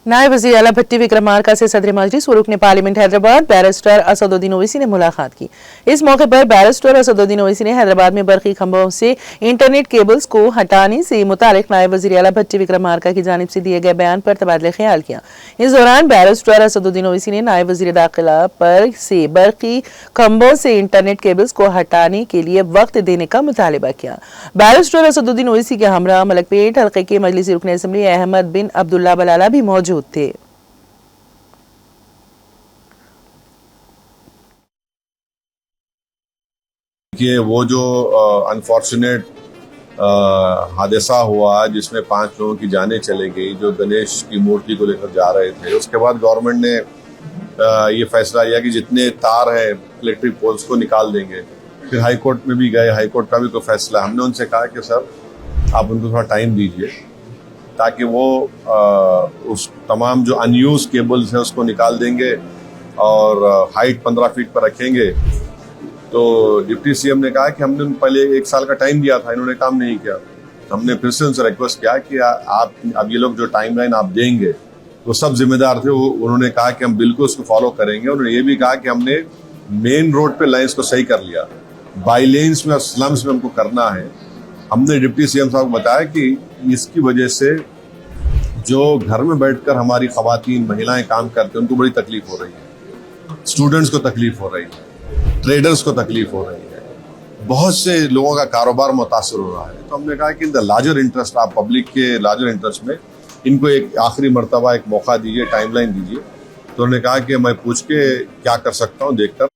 नायब वज़ीर आला भट्टी विक्रमार्का से सदर मजलिस व रुकन पार्लियामेंट हैदराबाद बैरिस्टर असदुद्दीन ओवैसी ने मुलाकात की। इस मौके पर बैरिस्टर असदुद्दीन ओवैसी ने हैदराबाद में बरकी खंभों से इंटरनेट केबल्स को हटाने से मुतालिक नायब वज़ीर आला भट्टी विक्रमार्का की जानिब से दिए गए बयान पर तबादला ख्याल किया। इस दौरान बैरिस्टर असदुद्दीन ओवैसी ने नायब वज़ीर दाखिला पर से बरकी खंभों से इंटरनेट केबल्स को हटाने के लिए वक्त देने का मुतालबा किया। बैरिस्टर असदुद्दीन ओवैसी के हमरा मलकपेट हल्के के मजलिसी रुकन असम्बली अहमद बिन अब्दुल्ला बलाला भी मौजूद थे। कि वो जो अनफॉर्चुनेट हादसा हुआ जिसमें 5 लोगों की जानें चली गई, जो गणेश की मूर्ति को लेकर जा रहे थे, उसके बाद गवर्नमेंट ने ये फैसला लिया कि जितने तार हैं इलेक्ट्रिक पोल्स को निकाल देंगे। फिर हाई कोर्ट में भी गए, हाई कोर्ट का भी कोई फैसला। हमने उनसे कहा कि सर आप उनको थोड़ा टाइम दीजिए ताकि वो उस तमाम जो अनयूज केबल्स हैं उसको निकाल देंगे और हाइट 15 फीट पर रखेंगे। तो डिप्टी सीएम ने कहा कि हमने पहले 1 साल का टाइम दिया था, इन्होंने काम नहीं किया। हमने फिर से उनसे रिक्वेस्ट किया कि आप अब ये लोग जो टाइमलाइन आप देंगे वो सब जिम्मेदार थे। उन्होंने कहा कि हम बिल्कुल उसको फॉलो करेंगे। उन्होंने ये भी कहा कि हमने मेन रोड पे लाइन्स को सही कर लिया, बाई लेन्स में और स्लम्स में हमको करना है। हमने डिप्टी सीएम साहब को बताया कि इसकी वजह से जो घर में बैठकर हमारी खवातीन महिलाएं काम करते हैं उनको बड़ी तकलीफ हो रही है, स्टूडेंट्स को तकलीफ हो रही है, ट्रेडर्स को तकलीफ हो रही है, बहुत से लोगों का कारोबार मुतासर हो रहा है। तो हमने कहा कि इन द लार्जर इंटरेस्ट, आप पब्लिक के लार्जर इंटरेस्ट में इनको एक आखिरी मर्तबा एक मौका दीजिए, टाइमलाइन दीजिए। तो उन्होंने कहा कि मैं पूछ के क्या कर सकता हूँ देखकर